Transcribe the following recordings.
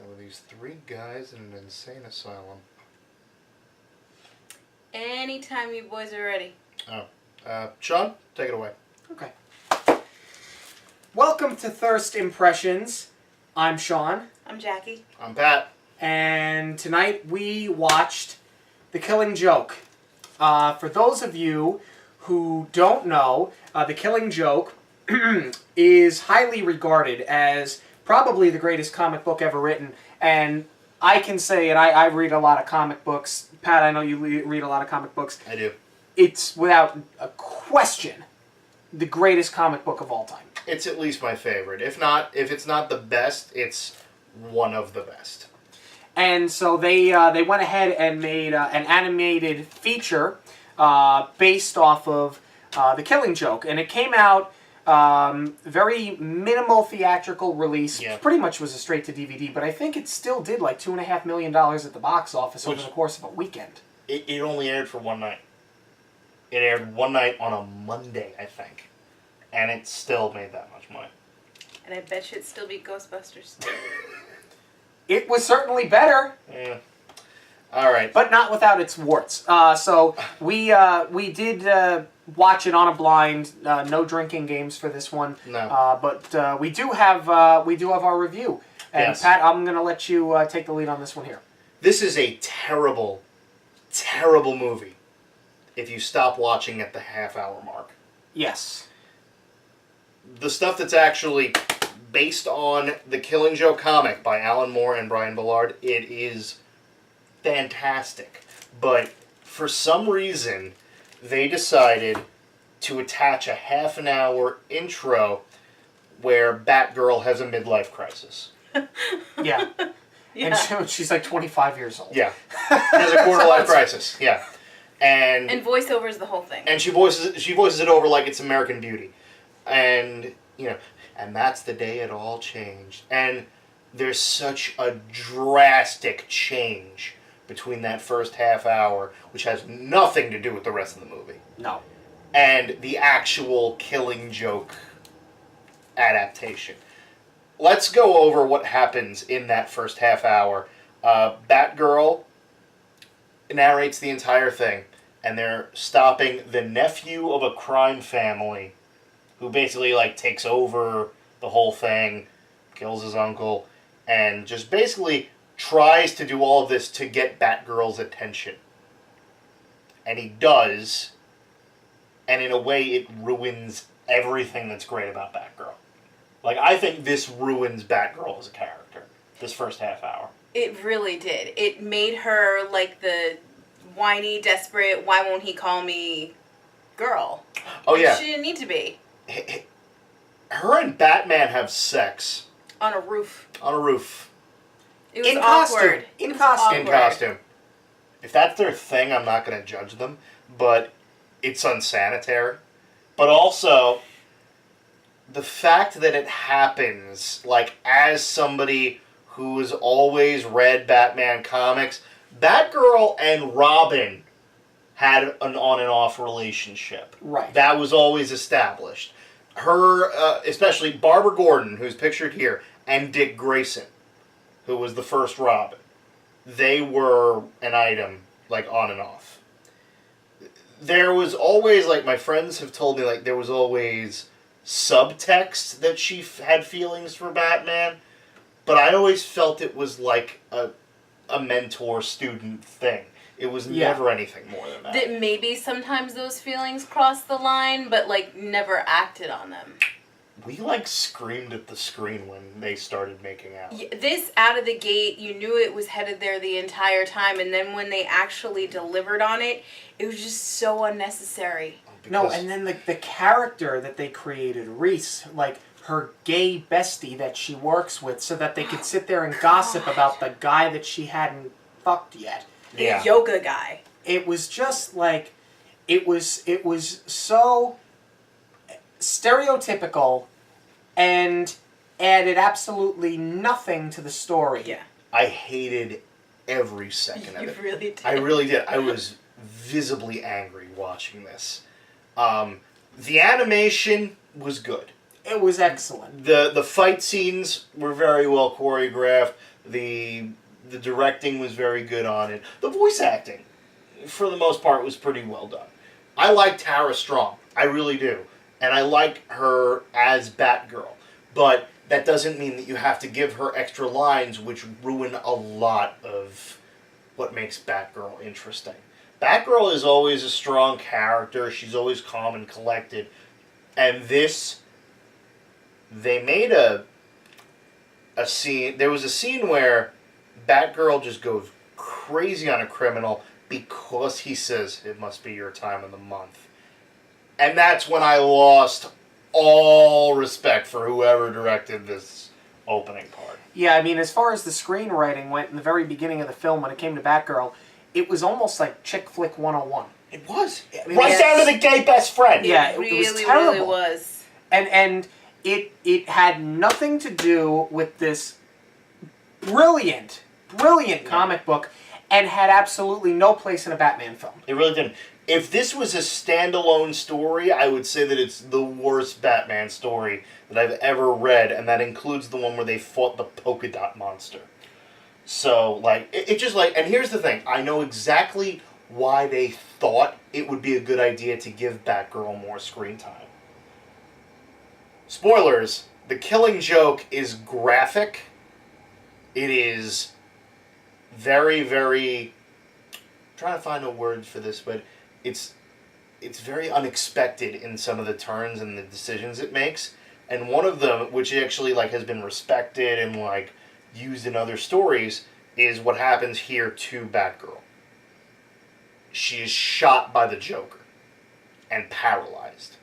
There were these three guys in an insane asylum. Anytime you boys are ready. Sean, take it away. Okay. Welcome to Thirst Impressions. I'm Sean. I'm Jackie. I'm Pat. And tonight we watched The Killing Joke. For those of you who don't know, The Killing Joke is highly regarded as probably the greatest comic book ever written. And I can say, and I read a lot of comic books. Pat, I know you read a lot of comic books. I do. It's, without a question, the greatest comic book of all time. It's at least my favorite. If it's not the best, it's one of the best. And so they went ahead and made an animated feature based off of The Killing Joke. And it came out very minimal theatrical release. Yeah. Pretty much was a straight to DVD, but I think it still did like $2.5 million at the box office over the course of a weekend. It only aired for one night. It aired one night on a Monday, I think. And it still made that much money. And I bet you it'd still beat Ghostbusters. It was certainly better. Yeah. All right. But not without its warts. So we did watch it on a blind. No drinking games for this one. No. But we do have our review. And Yes. Pat, I'm going to let you take the lead on this one here. This is a terrible, terrible movie if you stop watching at the half-hour mark. Yes. The stuff that's actually based on the Killing Joke comic by Alan Moore and Brian Ballard, it is fantastic. But for some reason, they decided to attach a half-an-hour intro where Batgirl has a midlife crisis. Yeah. Yeah. And she's like 25 years old. Yeah. Has a quarter-life crisis. Yeah. And voiceover is the whole thing. And she voices it over like it's American Beauty. And, and that's the day it all changed. And there's such a drastic change between that first half hour, which has nothing to do with the rest of the movie, No. and the actual Killing Joke adaptation. Let's go over what happens in that first half hour. Batgirl narrates the entire thing, and they're stopping the nephew of a crime family who basically takes over the whole thing, kills his uncle, and just basically tries to do all of this to get Batgirl's attention. And he does, and in a way it ruins everything that's great about Batgirl. I think this ruins Batgirl as a character, this first half hour. It really did. It made her like the whiny, desperate, why won't he call me girl. Oh, yeah. She didn't need to be. Her and Batman have sex. On a roof. On a roof. It was In awkward. costume. In costume. In costume. If that's their thing, I'm not going to judge them, but it's unsanitary. But also, the fact that it happens, as somebody who has always read Batman comics, Batgirl and Robin had an on and off relationship. Right. That was always established. Her, especially Barbara Gordon, who's pictured here, and Dick Grayson, who was the first Robin. They were an item, on and off. There was always, my friends have told me, there was always subtext that she had feelings for Batman, but I always felt it was a mentor-student thing. It was never anything more than that. That maybe sometimes those feelings crossed the line, but never acted on them. We screamed at the screen when they started making out. Yeah, this out of the gate, you knew it was headed there the entire time, and then when they actually delivered on it, it was just so unnecessary. No, and then the character that they created, Reese, her gay bestie that she works with, so that they could sit there and gossip about the guy that she hadn't fucked yet. The yoga guy. It was just it was so stereotypical and added absolutely nothing to the story. Yeah. I hated every second of it. You really did. I really did. I was visibly angry watching this. The animation was good. It was excellent. The fight scenes were very well choreographed. The directing was very good on it. The voice acting, for the most part, was pretty well done. I like Tara Strong. I really do. And I like her as Batgirl. But that doesn't mean that you have to give her extra lines, which ruin a lot of what makes Batgirl interesting. Batgirl is always a strong character. She's always calm and collected. And this, they made a scene. There was a scene where Batgirl just goes crazy on a criminal because he says, it must be your time of the month. And that's when I lost all respect for whoever directed this opening part. Yeah, I mean, as far as the screenwriting went in the very beginning of the film, when it came to Batgirl, it was almost like chick flick 101. It was. I mean, Right down to the gay best friend. Yeah, it it was really, terrible. really was. And it had nothing to do with this brilliant comic book, and had absolutely no place in a Batman film. It really didn't. If this was a standalone story, I would say that it's the worst Batman story that I've ever read, and that includes the one where they fought the polka dot monster. So, like, it just, like, and here's the thing. I know exactly why they thought it would be a good idea to give Batgirl more screen time. Spoilers, The Killing Joke is graphic. It is very, very... I'm trying to find a word for this, but it's very unexpected in some of the turns and the decisions it makes. And one of them, which actually, like, has been respected and, like, used in other stories, is what happens here to Batgirl. She is shot by the Joker and paralyzed.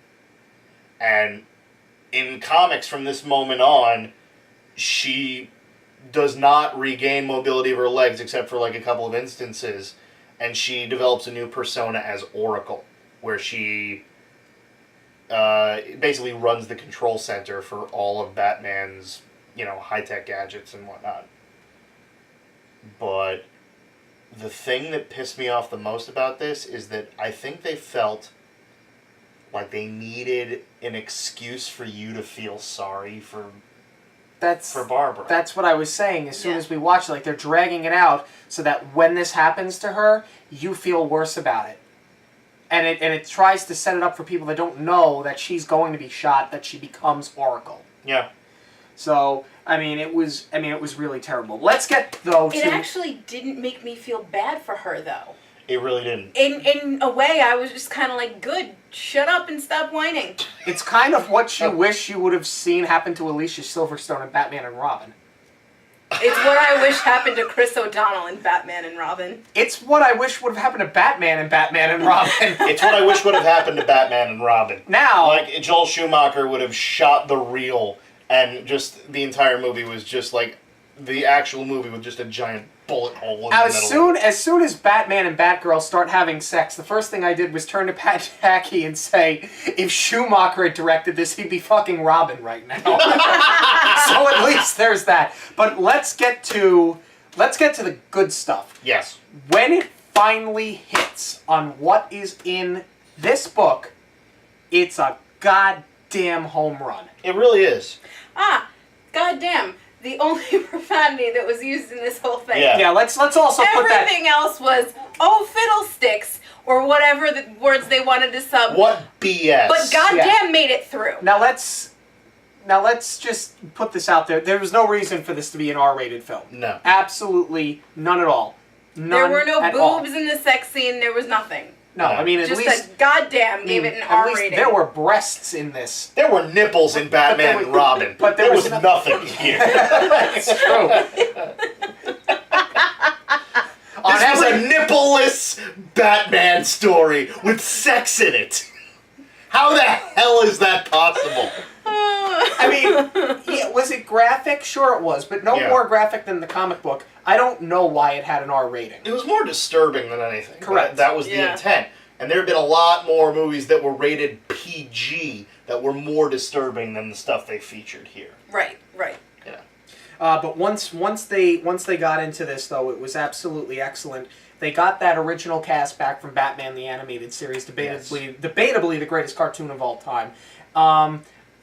And in comics from this moment on, she does not regain mobility of her legs except for like a couple of instances, and she develops a new persona as Oracle, where she basically runs the control center for all of Batman's, high-tech gadgets and whatnot. But the thing that pissed me off the most about this is that I think they felt like they needed an excuse for you to feel sorry for Barbara. That's what I was saying. As soon as we watch it, like, they're dragging it out so that when this happens to her, you feel worse about it. And it tries to set it up for people that don't know that she's going to be shot, that she becomes Oracle. Yeah. So, I mean, it was really terrible. Let's get, though, It actually didn't make me feel bad for her, though. It really didn't. In a way, I was just kind of like, good, shut up and stop whining. It's kind of what you wish you would have seen happen to Alicia Silverstone in Batman and Robin. It's what I wish happened to Chris O'Donnell in Batman and Robin. It's what I wish would have happened to Batman and Batman and Robin. It's what I wish would have happened to Batman and Robin. Now, like, Joel Schumacher would have shot the reel, and just the entire movie was just like the actual movie with just a giant bullet hole in the middle. As soon as Batman and Batgirl start having sex, the first thing I did was turn to Pat Jacki and say, if Schumacher had directed this, he'd be fucking Robin right now. So at least there's that. But let's get to the good stuff. Yes. When it finally hits on what is in this book, it's a goddamn home run. It really is. Goddamn. The only profanity that was used in this whole thing. Yeah, let's also put that... Everything else was, oh, fiddlesticks, or whatever the words they wanted to sub. What BS. But goddamn made it through. Now let's just put this out there. There was no reason for this to be an R-rated film. No. Absolutely none at all. None there were no at all. boobs in the sex scene. There was nothing. No, I mean, at Just least... a goddamn gave it an R least rating. there were breasts in this. There were nipples in Batman and Robin. But there was nothing here. That's true. This was a nippleless Batman story with sex in it. How the hell is that possible? I mean, yeah, was it graphic? Sure it was, but no more graphic than the comic book. I don't know why it had an R rating. It was more disturbing than anything. Correct. That was the intent. And there have been a lot more movies that were rated PG that were more disturbing than the stuff they featured here. Right. Yeah. But once they got into this, though, it was absolutely excellent. They got that original cast back from Batman the Animated Series, debatably the greatest cartoon of all time.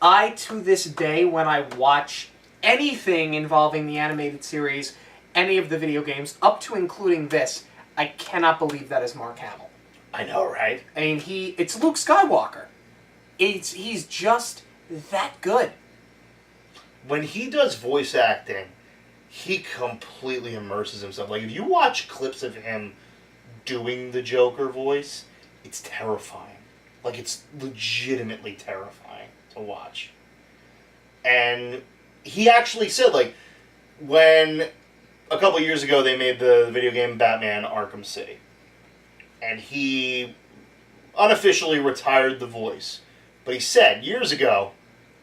to this day, when I watch anything involving the animated series, any of the video games, up to including this, I cannot believe that is Mark Hamill. I know, right? I mean, it's Luke Skywalker. He's just that good. When he does voice acting, he completely immerses himself. Like, if you watch clips of him doing the Joker voice, it's terrifying. Like, it's legitimately terrifying to watch. And he actually said, like, when a couple years ago they made the video game Batman Arkham City, and he unofficially retired the voice. But he said, years ago,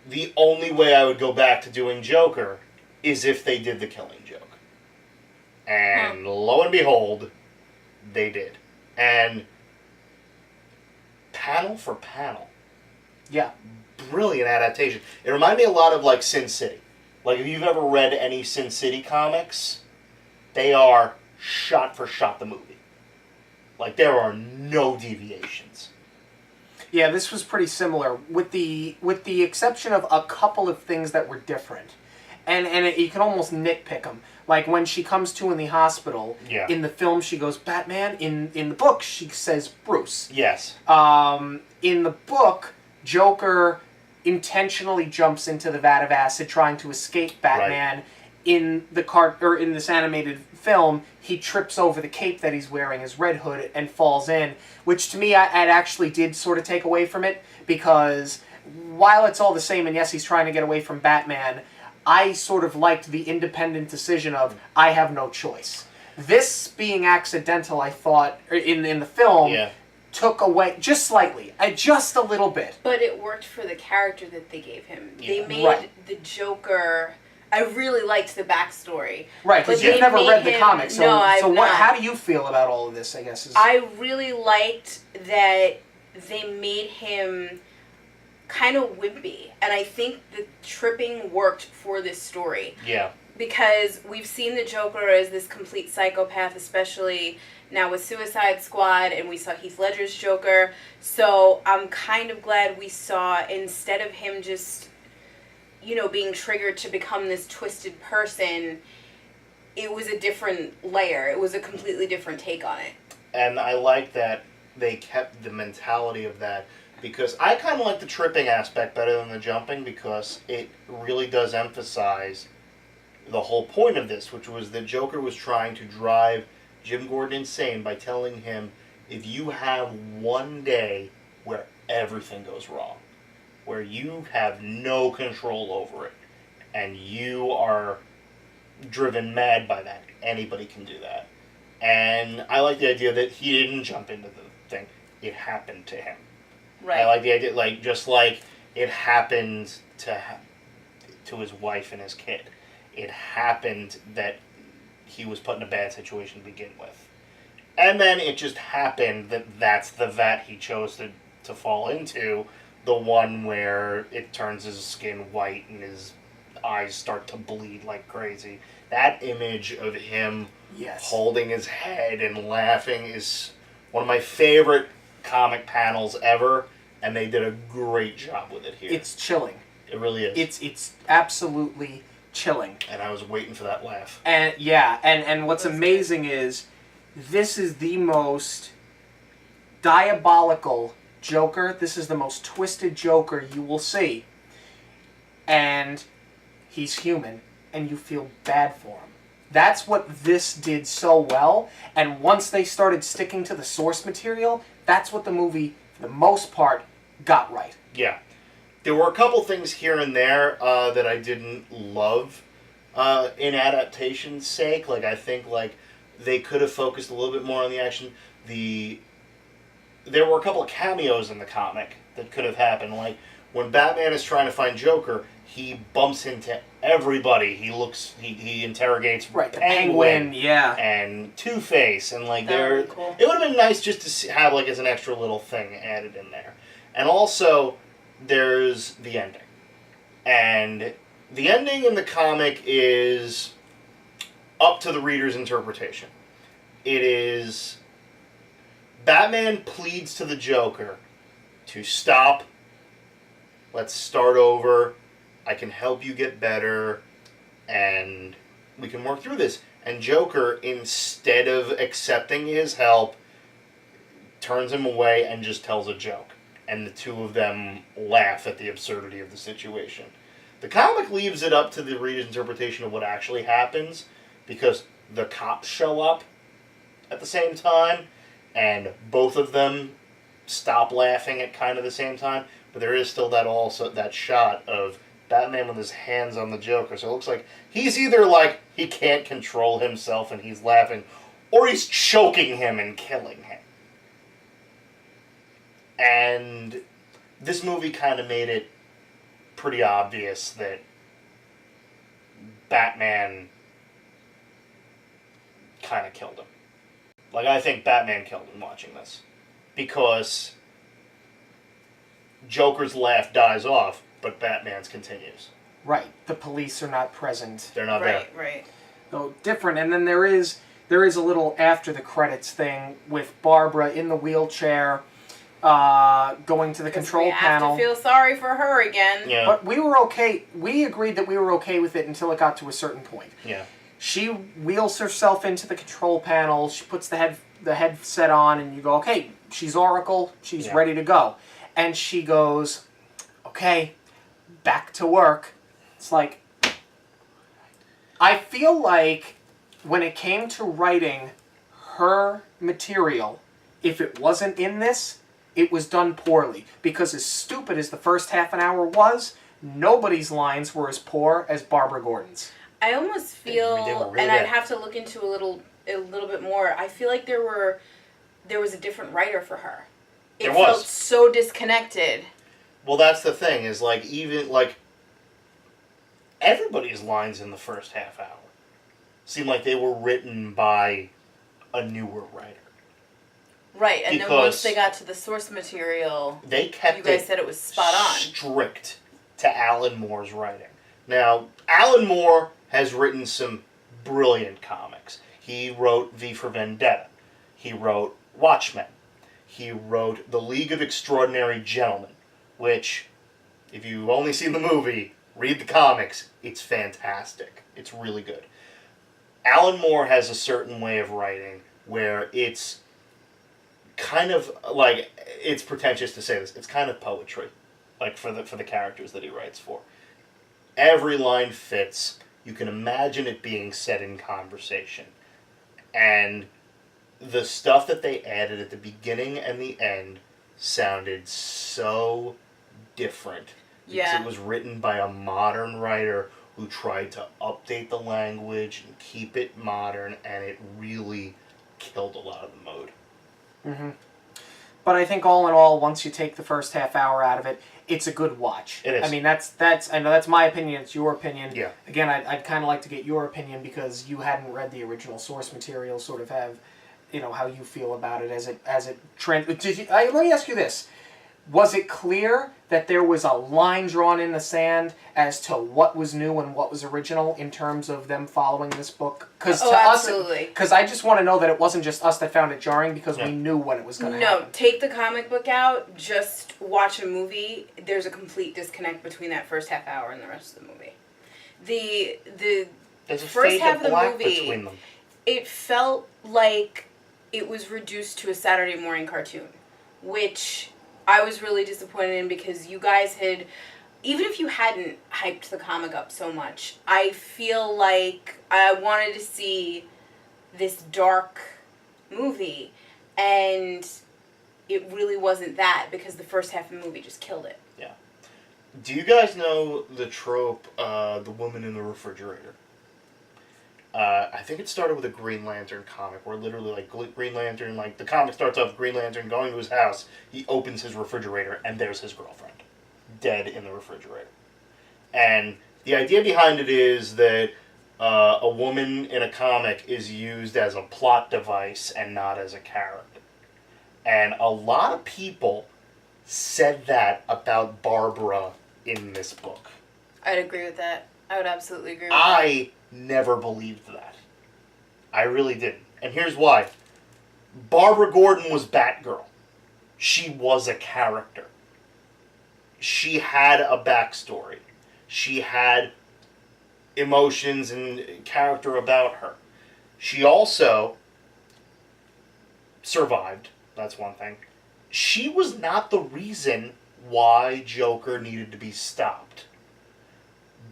the only way I would go back to doing Joker is if they did the Killing Joke. And lo and behold, they did. And panel for panel. Yeah. Brilliant adaptation. It reminded me a lot of, like, Sin City. Like, if you've ever read any Sin City comics, they are shot for shot the movie. Like, there are no deviations. Yeah, this was pretty similar, with the exception of a couple of things that were different. And you can almost nitpick them. Like, when she comes to in the hospital, Yeah. in the film she goes, Batman. In the book, she says Bruce. Yes. In the book, Joker intentionally jumps into the vat of acid trying to escape Batman. Right. In this animated film, he trips over the cape that he's wearing, his Red Hood, and falls in, which to me I actually did sort of take away from it, because while it's all the same, and yes, he's trying to get away from Batman, I sort of liked the independent decision of, I have no choice. This being accidental, I thought, in the film, took away, just slightly, just a little bit. But it worked for the character that they gave him. Yeah. They made the Joker... I really liked the backstory. Right, because you've never read the comics. So, no, I've not. How do you feel about all of this, I guess? I really liked that they made him kind of wimpy. And I think the tripping worked for this story. Yeah. Because we've seen the Joker as this complete psychopath, especially now with Suicide Squad, and we saw Heath Ledger's Joker. So I'm kind of glad we saw, instead of him just... being triggered to become this twisted person, it was a different layer. It was a completely different take on it. And I like that they kept the mentality of that, because I kind of like the tripping aspect better than the jumping, because it really does emphasize the whole point of this, which was that Joker was trying to drive Jim Gordon insane by telling him, if you have one day where everything goes wrong, where you have no control over it, and you are driven mad by that. Anybody can do that. And I like the idea that he didn't jump into the thing. It happened to him. Right. I like the idea, like, just like it happened to his wife and his kid. It happened that he was put in a bad situation to begin with. And then it just happened that that's the vat he chose to fall into, the one where it turns his skin white and his eyes start to bleed like crazy. That image of him holding his head and laughing is one of my favorite comic panels ever, and they did a great job with it here. It's chilling. It really is. It's absolutely chilling. And I was waiting for that laugh. And and what's amazing is this is the most diabolical Joker. This is the most twisted Joker you will see. And he's human, and you feel bad for him. That's what this did so well. And once they started sticking to the source material, that's what the movie, for the most part, got right. Yeah. There were a couple things here and there that I didn't love in adaptation's sake. Like, I think, like, they could have focused a little bit more on the action. There were a couple of cameos in the comic that could have happened. Like, when Batman is trying to find Joker, he bumps into everybody. He interrogates the Penguin, and Two-Face, and like really cool. It would have been nice just to have like as an extra little thing added in there. And also, there's the ending, and the ending in the comic is up to the reader's interpretation. It is Batman pleads to the Joker to stop Let's start over. I can help you get better, and we can work through this. And Joker, instead of accepting his help, turns him away and just tells a joke. And the two of them laugh at the absurdity of the situation. The comic leaves it up to the reader's interpretation of what actually happens, because the cops show up at the same time, and both of them stop laughing at kind of the same time. But there is still that shot of Batman with his hands on the Joker. So it looks like he's either like he can't control himself and he's laughing, or he's choking him and killing him. And this movie kind of made it pretty obvious that Batman kind of killed him. Like, I think Batman killed him watching this. Because Joker's laugh dies off, but Batman's continues. Right. The police are not present. They're not there. Right. So different. And then there is a little after the credits thing with Barbara in the wheelchair, going to the control panel. I have to feel sorry for her again. Yeah. But we were okay. We agreed that we were okay with it until it got to a certain point. Yeah. She wheels herself into the control panel. She puts the headset on, and you go, okay, she's Oracle. She's ready to go. And she goes, okay, back to work. It's like, I feel like when it came to writing her material, if it wasn't in this, it was done poorly. Because as stupid as the first half an hour was, nobody's lines were as poor as Barbara Gordon's. I almost feel, They were really and bad. I'd have to look into a little bit more. I feel like there was a different writer for her. It There was. felt so disconnected. Well, that's the thing, is like, even, like, everybody's lines in the first half hour seemed like they were written by a newer writer. Right, and then Because once they got to the source material, They kept you guys said it was spot on. strict to Alan Moore's writing. Now, Alan Moore has written some brilliant comics. He wrote V for Vendetta. He wrote Watchmen. He wrote The League of Extraordinary Gentlemen, which, if you've only seen the movie, read the comics. It's fantastic. It's really good. Alan Moore has a certain way of writing where it's kind of like, it's pretentious to say this, it's kind of poetry, like for the characters that he writes for. Every line fits. You can imagine it being said in conversation. And the stuff that they added at the beginning and the end sounded so different. Because Yeah. it was written by a modern writer who tried to update the language and keep it modern, and it really killed a lot of the mode. Mm-hmm. But I think all in all, once you take the first half hour out of it, it's a good watch. It is. I mean, that's I know that's my opinion. It's your opinion. Yeah. Again, I'd kind of like to get your opinion because you hadn't read the original source material. Sort of have, how you feel about it as it trend. Let me ask you this: was it clear that there was a line drawn in the sand as to what was new and what was original in terms of them following this book? Absolutely. Because I just want to know that it wasn't just us that found it jarring because we knew what it was going to happen. No, take the comic book out, just watch a movie. There's a complete disconnect between that first half hour and the rest of the movie. There's a first fade half of of the black movie, between them. it felt like it was reduced to a Saturday morning cartoon, which I was really disappointed in because you guys had, even if you hadn't hyped the comic up so much, I feel like I wanted to see this dark movie, and it really wasn't that because the first half of the movie just killed it. Yeah. Do you guys know the trope, the woman in the refrigerator? I think it started with a Green Lantern comic where literally, like, Green Lantern, like, the comic starts off with Green Lantern going to his house, he opens his refrigerator, and there's his girlfriend, dead in the refrigerator. And the idea behind it is that a woman in a comic is used as a plot device and not as a character. And a lot of people said that about Barbara in this book. I'd agree with that. I would absolutely agree with I never believed that. I really didn't. And here's why. Barbara Gordon was Batgirl. She was a character. she had a backstory. She had emotions and character about her. She also survived. That's one thing. She was not the reason why Joker needed to be stopped.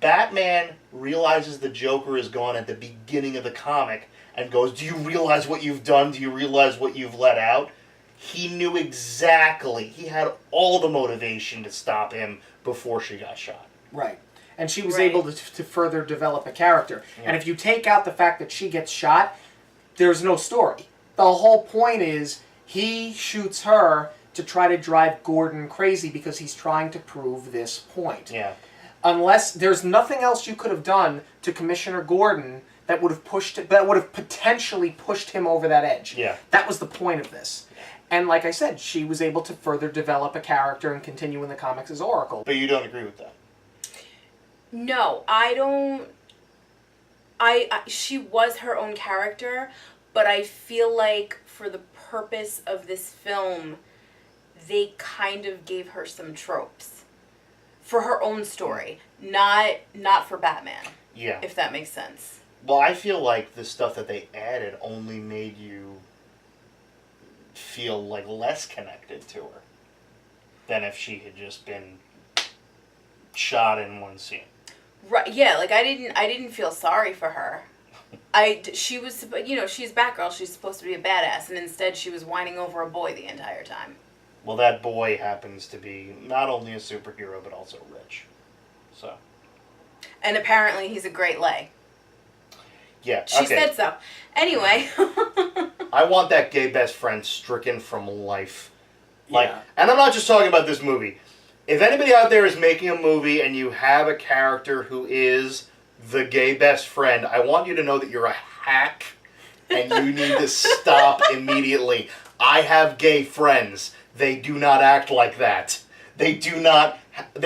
Batman realizes the Joker is gone at the beginning of the comic and goes, do you realize what you've done? Do you realize what you've let out? He knew exactly. He had all the motivation to stop him before she got shot. Right. And she was Right. able to further develop a character. Yeah. And if you take out the fact that she gets shot, there's no story. The whole point is he shoots her to try to drive Gordon crazy because he's trying to prove this point. Yeah. Unless there's nothing else you could have done to Commissioner Gordon that would have potentially pushed him over that edge. Yeah. That was the point of this. And like I said, she was able to further develop a character and continue in the comics as Oracle. But you don't agree with that? No, I don't. She was her own character, but I feel like for the purpose of this film, they kind of gave her some tropes for her own story, not for Batman. Yeah. If that makes sense. Well, I feel like the stuff that they added only made you feel like less connected to her than if she had just been shot in one scene. Right? Yeah. Like I didn't feel sorry for her. She was, you know, she's Batgirl. She's supposed to be a badass, and instead she was whining over a boy the entire time. Well, that boy happens to be not only a superhero but also rich. So. And apparently he's a great lay. Yeah. She okay. said so. Anyway. I want that gay best friend stricken from life. Like, Yeah. and I'm not just talking about this movie. If anybody out there is making a movie and you have a character who is the gay best friend, I want you to know that you're a hack and you need to stop immediately. I have gay friends. They do not act like that. They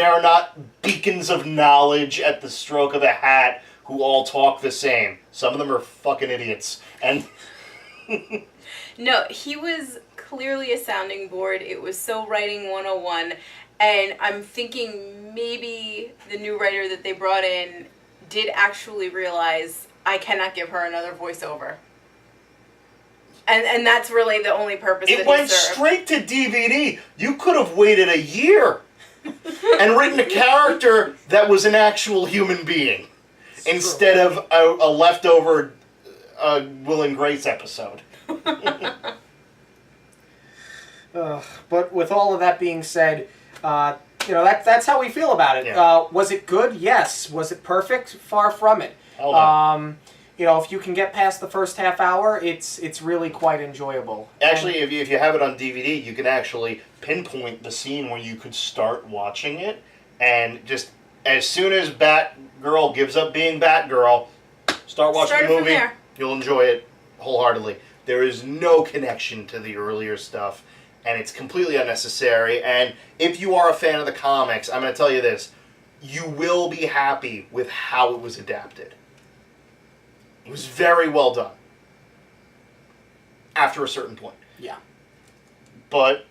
are not beacons of knowledge at the stroke of a hat who all talk the same. Some of them are fucking idiots. And No, he was clearly a sounding board. It was so writing 101. And I'm thinking maybe the new writer that they brought in did actually realize I cannot give her another voiceover. And that's really the only purpose that it he went served. straight to DVD. You could have waited a year and written a character that was an actual human being instead of a leftover Will and Grace episode. But with all of that being said, that's how we feel about it. Yeah. Was it good? Yes. Was it perfect? Far from it. Hell no. If you can get past the first half hour, it's really quite enjoyable. Actually, if you have it on DVD, you can actually pinpoint the scene where you could start watching it, and just as soon as Batgirl gives up being Batgirl, start watching the from movie. there. You'll enjoy it wholeheartedly. There is no connection to the earlier stuff, and it's completely unnecessary. And if you are a fan of the comics, I'm going to tell you this. You will be happy with how it was adapted. It was very well done. After a certain point. Yeah. But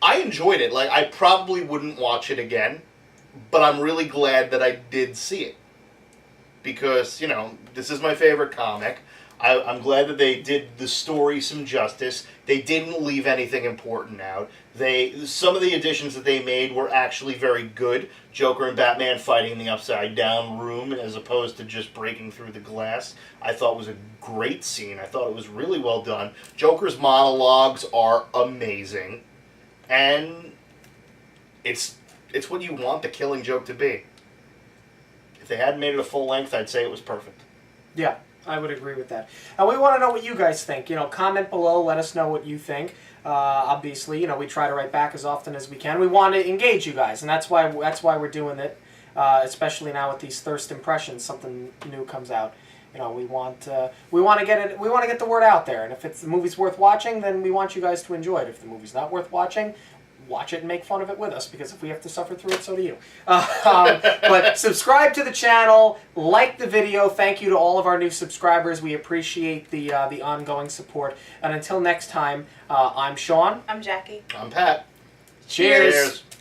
I enjoyed it. Like, I probably wouldn't watch it again, but I'm really glad that I did see it. Because, this is my favorite comic. I'm glad that they did the story some justice. They didn't leave anything important out. Some of the additions that they made were actually very good. Joker and Batman fighting in the upside down room as opposed to just breaking through the glass, I thought was a great scene. I thought it was really well done. Joker's monologues are amazing. And it's what you want the Killing Joke to be. If they hadn't made it a full length, I'd say it was perfect. Yeah, I would agree with that. And we want to know what you guys think. Comment below. Let us know what you think. Obviously, we try to write back as often as we can. We want to engage you guys, and that's why we're doing it. Especially now with these Thirst Impressions, something new comes out. We want to get the word out there. And if the movie's worth watching, then we want you guys to enjoy it. If the movie's not worth watching, watch it and make fun of it with us, because if we have to suffer through it, so do you. But subscribe to the channel, like the video. Thank you to all of our new subscribers. We appreciate the ongoing support. And until next time, I'm Sean. I'm Jackie. I'm Pat. Cheers. Cheers.